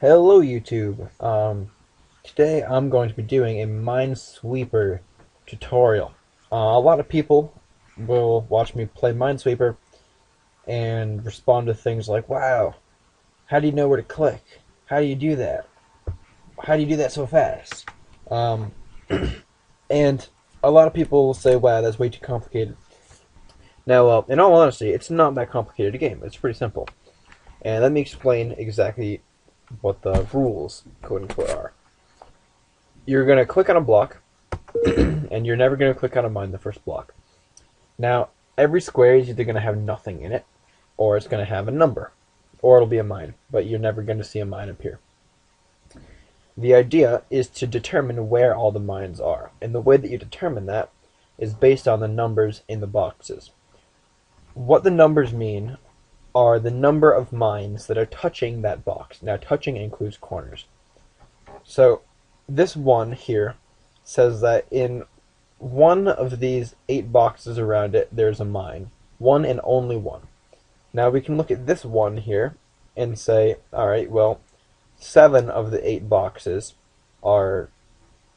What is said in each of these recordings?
Hello YouTube. Today I'm going to be doing a Minesweeper tutorial. A lot of people will watch me play Minesweeper and respond to things like, "Wow, how do you know where to click? How do you do that? How do you do that so fast?" Um, and a lot of people will say, "Wow, that's way too complicated." Now, in all honesty, it's not that complicated a game. It's pretty simple. And let me explain exactly what the rules, quote unquote, are. You're going to click on a block, and you're never going to click on a mine the first block. Now, every square is either going to have nothing in it, or it's going to have a number, or it'll be a mine, but you're never going to see a mine appear. The idea is to determine where all the mines are, and the way that you determine that is based on the numbers in the boxes. What the numbers mean are the number of mines that are touching that box. Now, touching includes corners. So, this one here says that in one of these 8 boxes around it, there's a mine. One and only one. Now we can look at this one here and say, alright, well, 7 of the 8 boxes are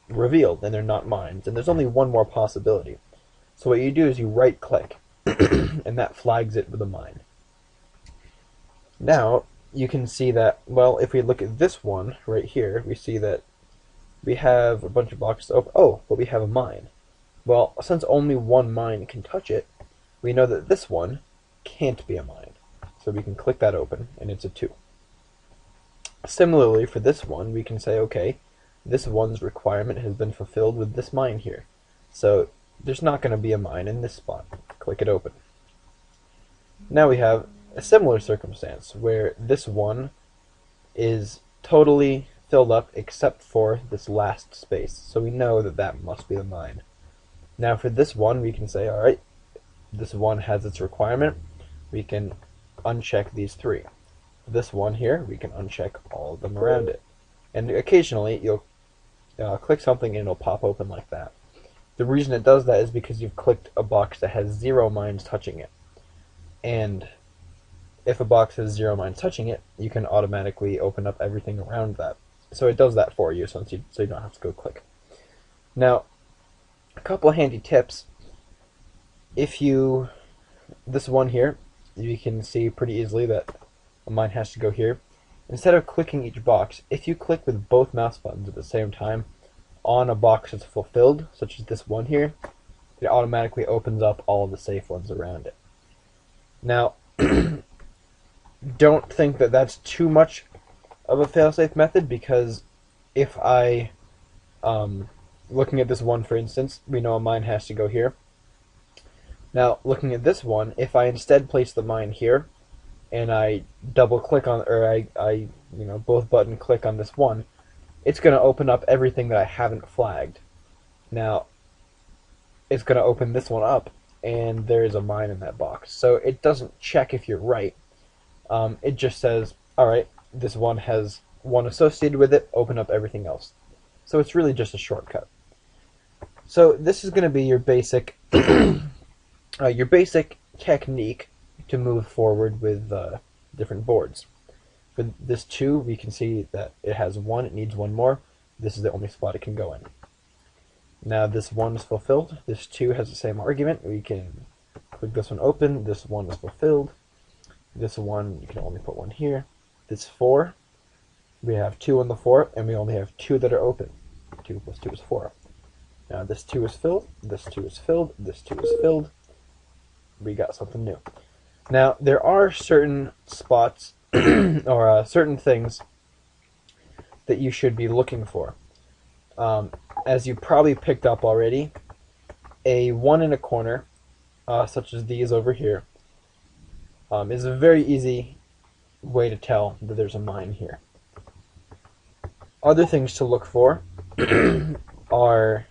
revealed and they're not mines. And there's only one more possibility. So what you do is you right click and that flags it with a mine. Now you can see that, well, if we look at this one right here, we see that we have a bunch of boxes open. Oh, but we have a mine. Well, since only one mine can touch it, we know that this one can't be a mine. So we can click that open, and it's a 2. Similarly, for this one, we can say, okay, this one's requirement has been fulfilled with this mine here. So there's not going to be a mine in this spot. Click it open. Now we have a similar circumstance where this one is totally filled up except for this last space. So we know that that must be the mine. Now for this one, we can say, alright, this one has its requirement. We can uncheck these 3. This one here, we can uncheck all of them around it. And occasionally, you'll click something and it'll pop open like that. The reason it does that is because you've clicked a box that has 0 mines touching it. And if a box has 0 mines touching it, you can automatically open up everything around that. So it does that for you, so you don't have to go click. Now, a couple of handy tips. This one here, you can see pretty easily that a mine has to go here. Instead of clicking each box, if you click with both mouse buttons at the same time on a box that's fulfilled, such as this one here, it automatically opens up all of the safe ones around it. Now, don't think that that's too much of a failsafe method, because if looking at this one for instance, we know a mine has to go here. Now, looking at this one, if I instead place the mine here, and I double click on, or I both button click on this one, it's going to open up everything that I haven't flagged. Now, it's going to open this one up, and there is a mine in that box. So it doesn't check if you're right. It just says, alright, this one has one associated with it, open up everything else. So it's really just a shortcut. So this is going to be your basic technique to move forward with different boards. For this 2, we can see that it has 1, it needs 1 more. This is the only spot it can go in. Now this 1 is fulfilled. This 2 has the same argument. We can click this one open. This 1 is fulfilled. This 1, you can only put 1 here. This 4, we have 2 on the 4, and we only have 2 that are open. 2 plus 2 is 4. Now this 2 is filled, this 2 is filled, this 2 is filled. We got something new. Now, there are certain spots or certain things that you should be looking for. As you probably picked up already, a 1 in a corner, such as these over here, is a very easy way to tell that there's a mine here. Other things to look for are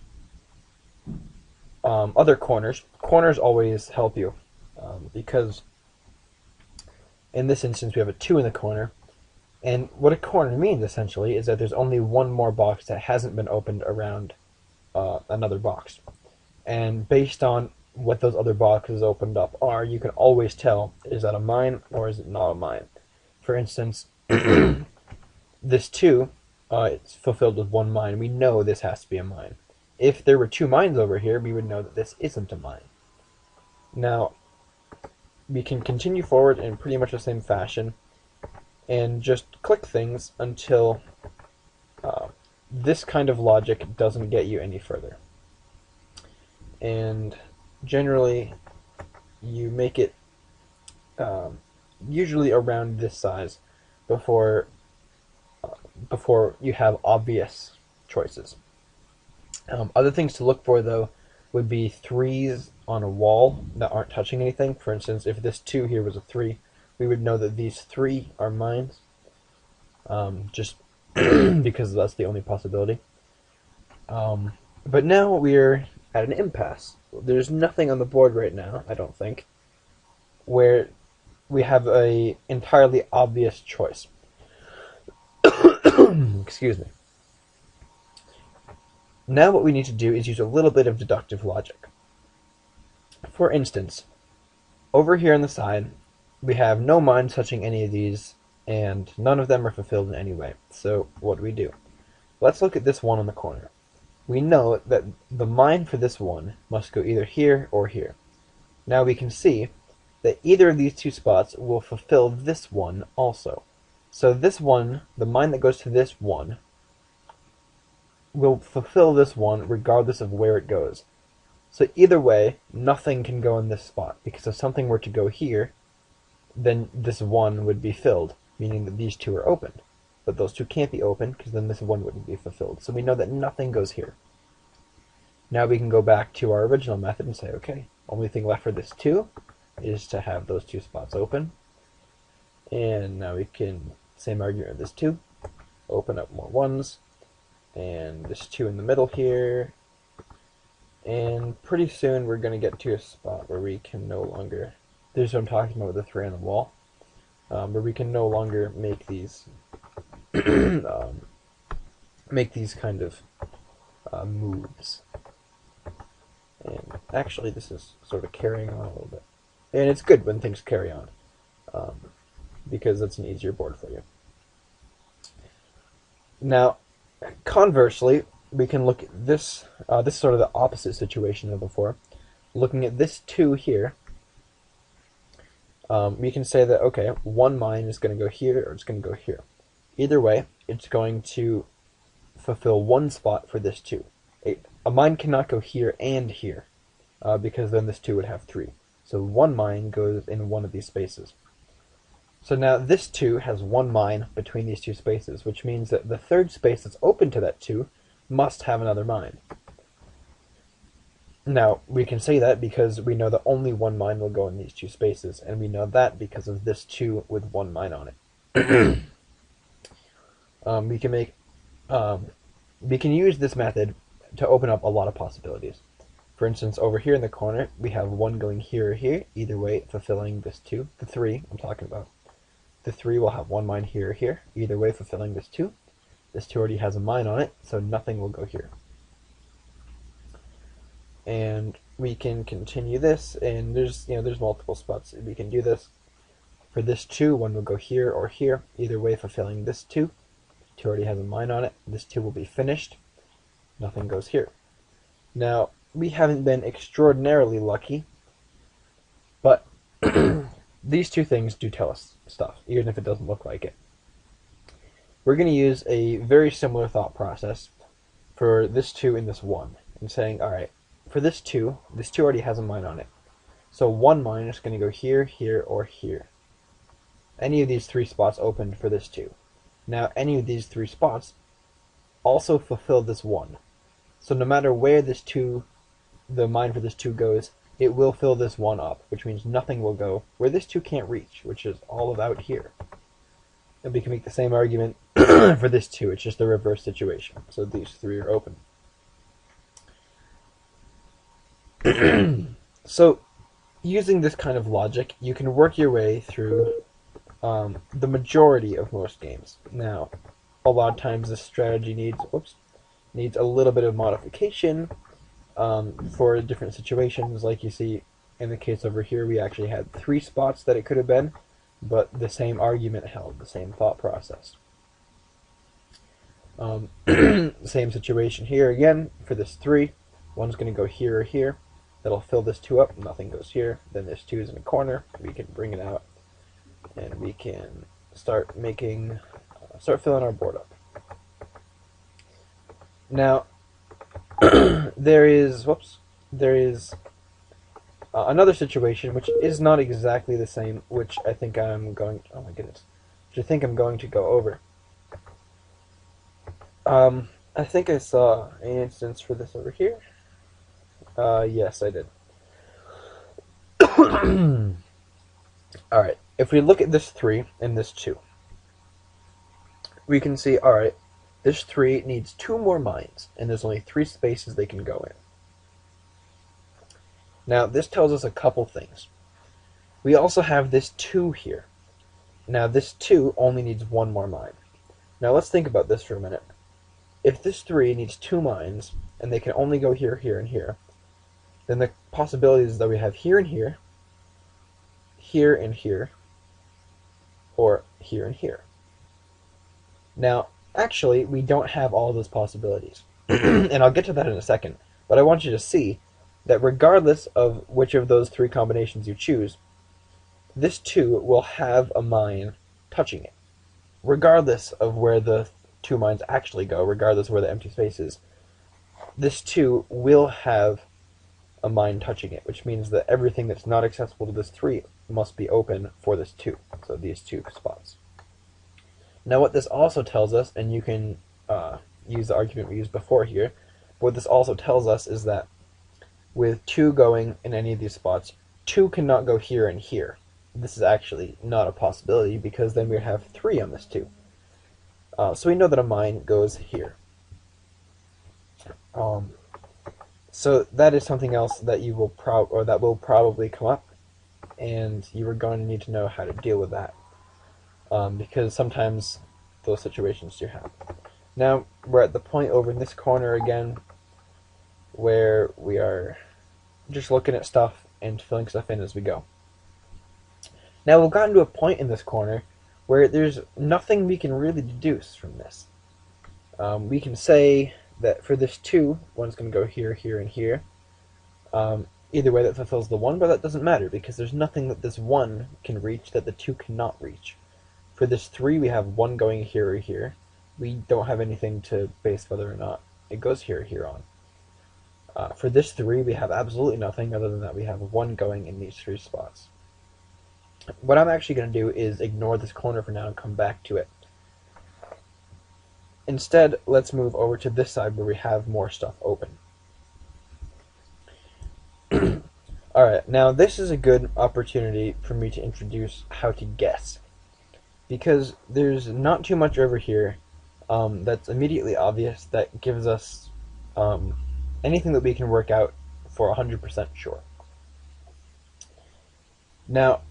other corners. Corners always help you, because in this instance we have a 2 in the corner, and what a corner means essentially is that there's only 1 more box that hasn't been opened around another box. And based on what those other boxes opened up are, you can always tell, is that a mine or is it not a mine. For instance, this 2, it's fulfilled with one mine. We know this has to be a mine. If there were 2 mines over here, we would know that this isn't a mine. Now, we can continue forward in pretty much the same fashion and just click things until this kind of logic doesn't get you any further. And generally, you make it usually around this size before you have obvious choices. Other things to look for, though, would be 3s on a wall that aren't touching anything. For instance, if this 2 here was a 3, we would know that these 3 are mines, just because that's the only possibility. But now we're at an impasse. There's nothing on the board right now, I don't think, where we have a entirely obvious choice. Excuse me. Now what we need to do is use a little bit of deductive logic. For instance, over here on the side, we have no mines touching any of these, and none of them are fulfilled in any way. So what do? Let's look at this one on the corner. We know that the mine for this one must go either here or here. Now we can see that either of these 2 spots will fulfill this one also. So this one, the mine that goes to this one, will fulfill this one regardless of where it goes. So either way, nothing can go in this spot, because if something were to go here, then this one would be filled, meaning that these 2 are opened. But those 2 can't be opened, because then this one wouldn't be fulfilled. So we know that nothing goes here. Now we can go back to our original method and say, okay, only thing left for this 2 is to have those 2 spots open. And now we can, same argument with this 2, open up more 1s, and this 2 in the middle here, and pretty soon we're going to get to a spot where we can no longer, there's what I'm talking about with the 3 on the wall, where we can no longer make these kind of moves. And actually this is sort of carrying on a little bit, and it's good when things carry on, because it's an easier board for you. Now, conversely, we can look at this. This is sort of the opposite situation of before. Looking at this 2 here, we can say that, okay, one mine is going to go here or it's going to go here. Either way, it's going to fulfill one spot for this 2. A mine cannot go here and here, because then this 2 would have 3. So one mine goes in one of these spaces. So now this 2 has one mine between these 2 spaces, which means that the 3rd space that's open to that 2 must have another mine. Now, we can say that because we know that only one mine will go in these 2 spaces, and we know that because of this 2 with one mine on it. We can use this method to open up a lot of possibilities. For instance, over here in the corner, we have 1 going here or here, either way fulfilling this 2, the 3 I'm talking about. The 3 will have one mine here or here, either way fulfilling this 2. This 2 already has a mine on it, so nothing will go here. And we can continue this, and there's multiple spots we can do this. For this 2, 1 will go here or here, either way fulfilling this 2. 2 already has a mine on it. This 2 will be finished. Nothing goes here. Now, we haven't been extraordinarily lucky, but these 2 things do tell us stuff, even if it doesn't look like it. We're going to use a very similar thought process for this 2 and this 1, and saying, alright, for this 2 already has a mine on it. So one mine is going to go here, here, or here. Any of these 3 spots opened for this 2. Now, any of these 3 spots also fulfill this 1. So no matter where this 2, the mine for this 2 goes, it will fill this 1 up, which means nothing will go where this 2 can't reach, which is all of out here. And we can make the same argument for this 2, it's just the reverse situation. So these 3 are open. So, using this kind of logic, you can work your way through the majority of most games. Now, a lot of times this strategy needs a little bit of modification for different situations. Like you see in the case over here, we actually had 3 spots that it could have been, but the same argument held, the same thought process. Same situation here again for this 3. One's going to go here or here. That'll fill this 2 up. Nothing goes here. Then this 2 is in a corner. We can bring it out, and we can start filling our board up. Now, there is another situation which is not exactly the same, which I think I'm going. Oh my goodness, which I think I'm going to go over. I think I saw an instance for this over here. Yes, I did. Alright, if we look at this 3 and this 2, we can see, alright, this 3 needs 2 more mines, and there's only 3 spaces they can go in. Now, this tells us a couple things. We also have this 2 here. Now, this 2 only needs 1 more mine. Now, let's think about this for a minute. If this 3 needs 2 mines, and they can only go here, here, and here, then the possibilities that we have here and here, here and here, or here and here. Now, actually, we don't have all those possibilities. And I'll get to that in a second. But I want you to see that regardless of which of those 3 combinations you choose, this 2 will have a mine touching it. Regardless of where the 2 mines actually go, regardless of where the empty space is, this 2 will have a mine touching it, which means that everything that's not accessible to this 3 must be open for this 2, so these 2 spots. Now what this also tells us, and you can use the argument we used before here, but what this also tells us is that with 2 going in any of these spots, 2 cannot go here and here. This is actually not a possibility, because then we have 3 on this 2. So we know that a mine goes here. So that is something else that you will that will probably come up, and you are going to need to know how to deal with that, because sometimes those situations do happen. Now we're at the point over in this corner again, where we are just looking at stuff and filling stuff in as we go. Now we've gotten to a point in this corner where there's nothing we can really deduce from this. We can say that for this 2, one's going to go here, here, and here. Either way that fulfills the 1, but that doesn't matter, because there's nothing that this 1 can reach that the 2 cannot reach. For this 3, we have 1 going here or here. We don't have anything to base whether or not it goes here or here on. For this 3, we have absolutely nothing other than that we have 1 going in these 3 spots. What I'm actually going to do is ignore this corner for now and come back to it. Instead, let's move over to this side where we have more stuff open. Alright, now this is a good opportunity for me to introduce how to guess. Because there's not too much over here that's immediately obvious that gives us anything that we can work out for 100% sure. Now,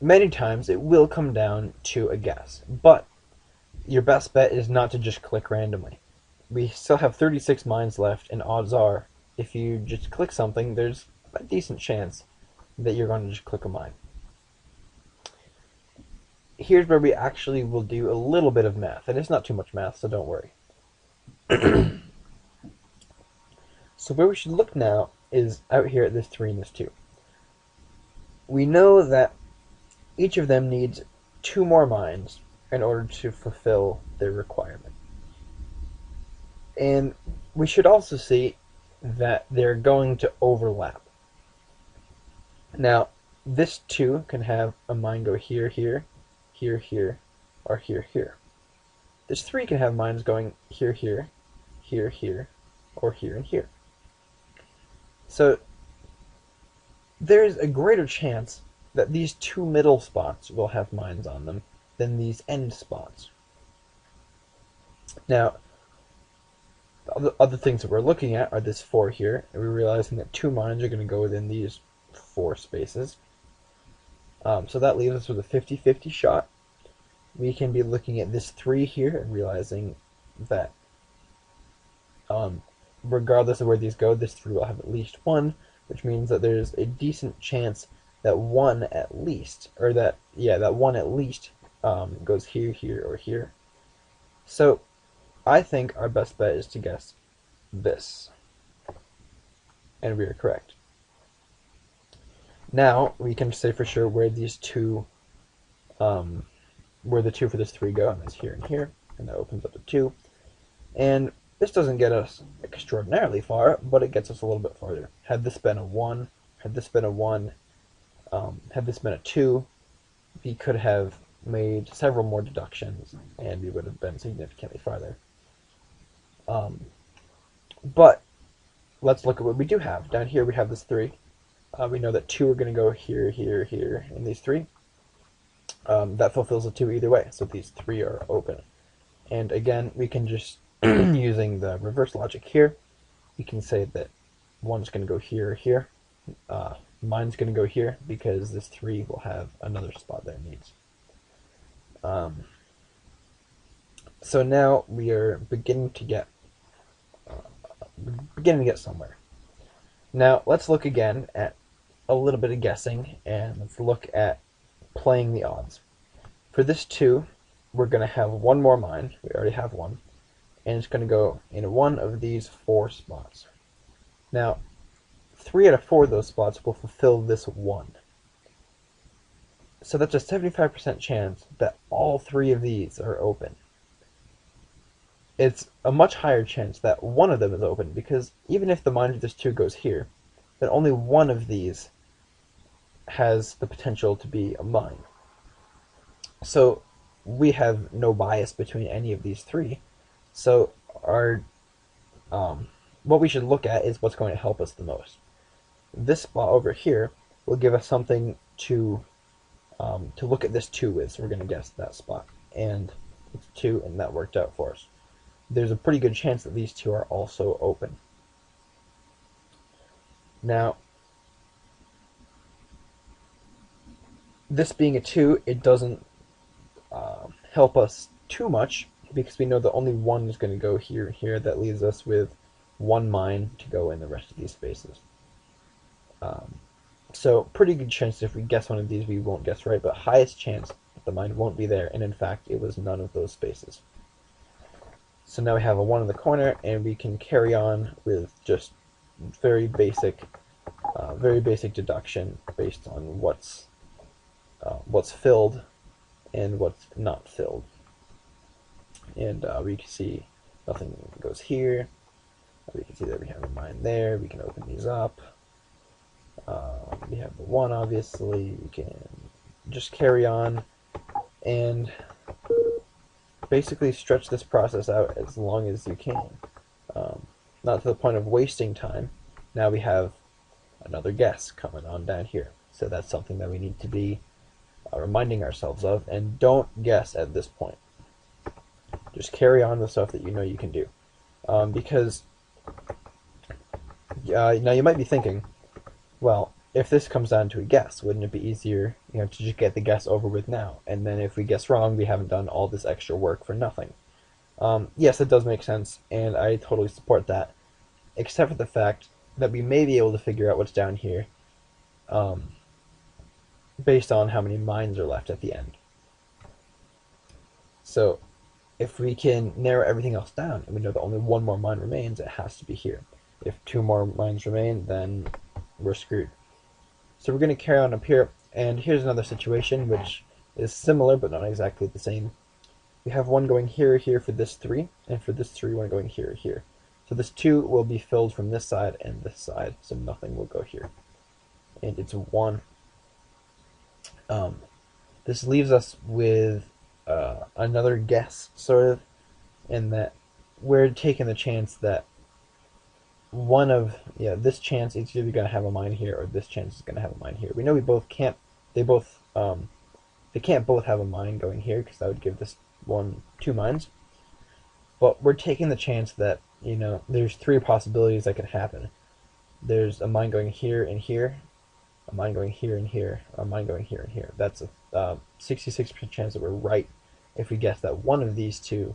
many times it will come down to a guess, but your best bet is not to just click randomly. We still have 36 mines left, and odds are, if you just click something, there's a decent chance that you're going to just click a mine. Here's where we actually will do a little bit of math, and it's not too much math, so don't worry. So where we should look now is out here at this 3 and this 2. We know that each of them needs 2 more mines in order to fulfill their requirement. And we should also see that they're going to overlap. Now, this 2 can have a mine go here, here, here, here, or here, here. This 3 can have mines going here, here, here, here, or here and here. So there's a greater chance that these 2 middle spots will have mines on them than these end spots. Now, the other things that we're looking at are this 4 here, and we're realizing that 2 mines are going to go within these 4 spaces. So that leaves us with a 50-50 shot. We can be looking at this 3 here and realizing that regardless of where these go, this 3 will have at least 1, which means that there's a decent chance that 1 at least, or that 1 at least goes here, here, or here. So I think our best bet is to guess this, and we are correct. Now we can say for sure where these two, where the two for this 3 go, and that's here and here, and that opens up to 2. And this doesn't get us extraordinarily far, but it gets us a little bit farther. Had this been a 1, had this been a 1, had this been a 2, we could have made several more deductions, and we would have been significantly farther. But let's look at what we do have. Down here we have this 3. We know that 2 are going to go here, here, here, and these 3. That fulfills the 2 either way, so these 3 are open. And again, we can just, using the reverse logic here, we can say that 1's going to go here, here. Mine's going to go here, because this 3 will have another spot that it needs. So now we are beginning to get somewhere. Now let's look again at a little bit of guessing, and let's look at playing the odds. For this 2, we're going to have one more mine. We already have one, and it's going to go in one of these 4 spots. Now 3 out of 4 of those spots will fulfill this 1. So that's a 75% chance that all 3 of these are open. It's a much higher chance that one of them is open, because even if the mine for this 2 goes here, then only one of these has the potential to be a mine. So we have no bias between any of these 3. So our what we should look at is what's going to help us the most. This spot over here will give us something to look at this 2 with. So we're going to guess that spot, and it's 2, and that worked out for us. There's a pretty good chance that these 2 are also open. Now, this being a 2, it doesn't help us too much, because we know that only 1 is going to go here and here. That leaves us with 1 mine to go in the rest of these spaces. So pretty good chance if we guess one of these we won't guess right, but highest chance that the mine won't be there, and in fact it was none of those spaces. So now we have a 1 in the corner, and we can carry on with just very basic deduction based on what's filled and what's not filled. And we can see nothing goes here. We can see that we have a mine there. We can open these up. We have the 1, obviously. We can just carry on and basically stretch this process out as long as you can. Not to the point of wasting time. Now we have another guess coming on down here. So that's something that we need to be reminding ourselves of, and don't guess at this point. Just carry on with stuff that you know you can do. Because now you might be thinking, well, if this comes down to a guess, wouldn't it be easier, to just get the guess over with now? And then if we guess wrong, we haven't done all this extra work for nothing. Yes, it does make sense, and I totally support that, except for the fact that we may be able to figure out what's down here based on how many mines are left at the end. So if we can narrow everything else down, and we know that only 1 more mine remains, it has to be here. If 2 more mines remain, then we're screwed. So we're going to carry on up here, and here's another situation which is similar but not exactly the same. We have 1 going here, here for this 3, and for this 3, 1 going here, here. So this 2 will be filled from this side and this side, so nothing will go here. And it's 1. This leaves us with another guess, sort of, in that we're taking the chance that this chance it's either going to have a mine here, or this chance is going to have a mine here. We know they can't both have a mine going here, because that would give this one 2 mines. But we're taking the chance that, there's 3 possibilities that could happen. There's a mine going here and here, a mine going here and here, or a mine going here and here. That's a 66% chance that we're right if we guess that one of these 2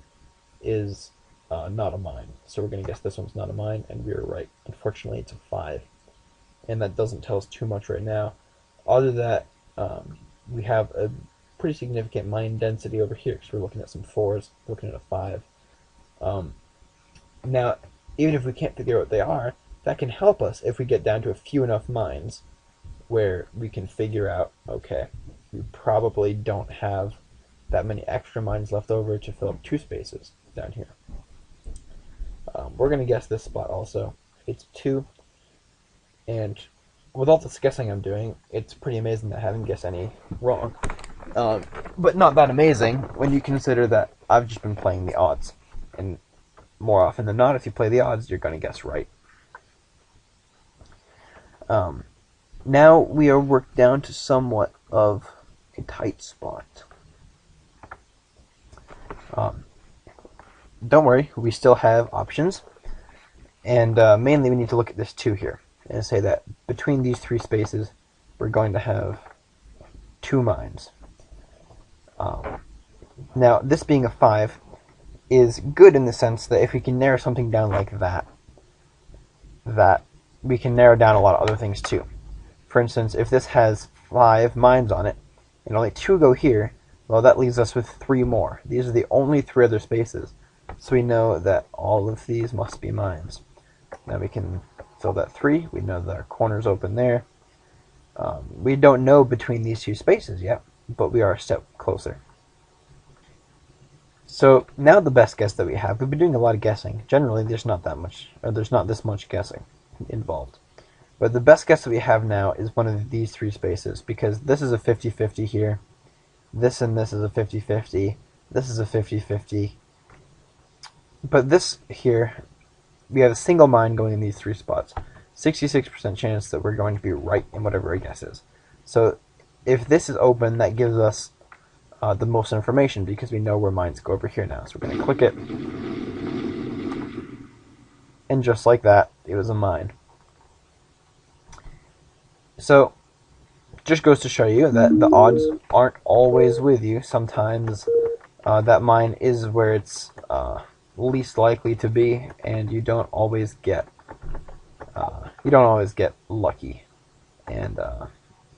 is not a mine. So we're going to guess this one's not a mine, and we were right. Unfortunately, it's a 5. And that doesn't tell us too much right now. Other than that, we have a pretty significant mine density over here, because we're looking at some 4s, looking at a 5. Now, even if we can't figure out what they are, that can help us if we get down to a few enough mines where we can figure out, okay, we probably don't have that many extra mines left over to fill up 2 spaces down here. We're going to guess this spot also. It's 2, and with all this guessing I'm doing, it's pretty amazing that I haven't guessed any wrong. But not that amazing when you consider that I've just been playing the odds. And more often than not, if you play the odds, you're going to guess right. Now we are worked down to somewhat of a tight spot. Don't worry, we still have options. And mainly we need to look at this 2 here and say that between these 3 spaces, we're going to have 2 mines. Now, this being a 5 is good in the sense that if we can narrow something down like that we can narrow down a lot of other things too. For instance, if this has 5 mines on it, and only 2 go here, well, that leaves us with 3 more. These are the only 3 other spaces, so we know that all of these must be mines. Now we can fill that 3. We know that our corner's open there. We don't know between these 2 spaces yet, but we are a step closer. So now the best guess that we have, we've been doing a lot of guessing. Generally, there's not this much guessing involved. But the best guess that we have now is one of these 3 spaces, because this is a 50-50 here. This and this is a 50-50. This is a 50-50. But this here, we have a single mine going in these 3 spots. 66% chance that we're going to be right in whatever our guess is. So if this is open, that gives us the most information because we know where mines go over here now. So we're going to click it. And just like that, it was a mine. So just goes to show you that the odds aren't always with you. Sometimes that mine is where it's least likely to be, and you don't always get lucky, and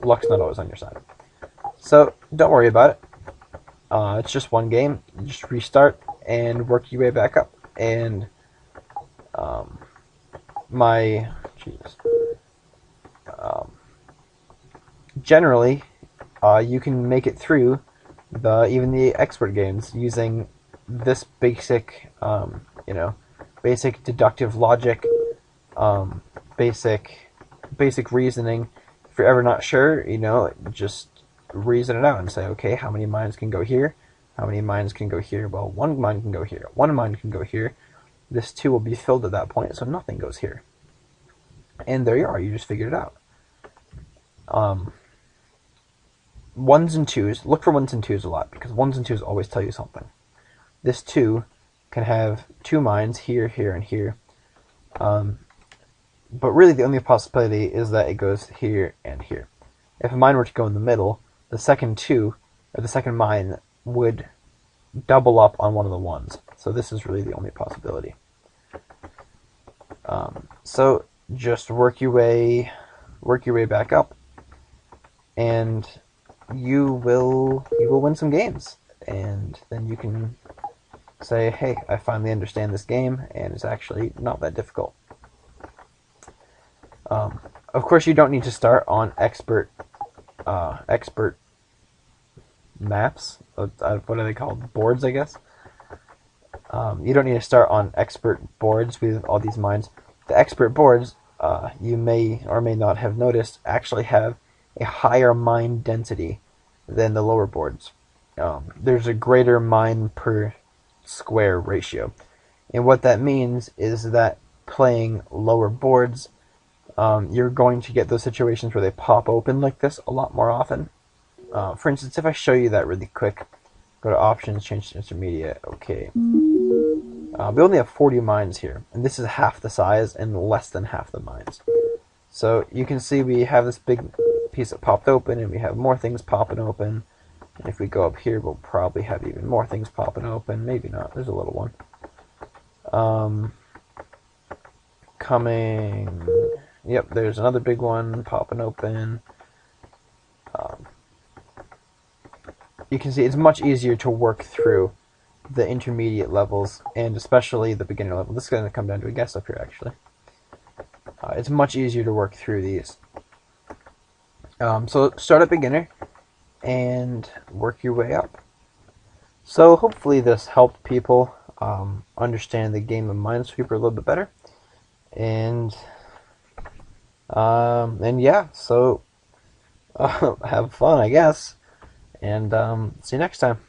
luck's not always on your side. So don't worry about it. It's just one game. You just restart and work your way back up. And generally, you can make it through even the expert games using this basic, basic deductive logic, basic reasoning. If you're ever not sure, just reason it out and say, okay, how many mines can go here? How many mines can go here? Well, 1 mine can go here. 1 mine can go here. This 2 will be filled at that point, so nothing goes here. And there you are. You just figured it out. 1s and 2s. Look for 1s and 2s a lot, because 1s and 2s always tell you something. This 2 can have 2 mines here, here, and here. But really the only possibility is that it goes here and here. If a mine were to go in the middle, the second 2, or the second mine, would double up on one of the 1s. So this is really the only possibility. So just work your way back up, and you will win some games. And then you can say, hey, I finally understand this game, and it's actually not that difficult. Of course, you don't need to start on expert maps. What are they called? Boards, I guess. You don't need to start on expert boards with all these mines. The expert boards, you may or may not have noticed, actually have a higher mine density than the lower boards. There's a greater mine per square ratio. And what that means is that playing lower boards, you're going to get those situations where they pop open like this a lot more often. For instance, if I show you that really quick, go to options, change to intermediate, okay. We only have 40 mines here, and this is half the size and less than half the mines. So you can see we have this big piece that popped open, and we have more things popping open. And if we go up here, we'll probably have even more things popping open. Maybe not. There's a little one. Coming. Yep, there's another big one popping open. You can see it's much easier to work through the intermediate levels, and especially the beginner level. This is going to come down to a guess up here, actually. It's much easier to work through these. So start at beginner and work your way up. So hopefully this helped people understand the game of Minesweeper a little bit better. And yeah, so have fun, I guess. And see you next time.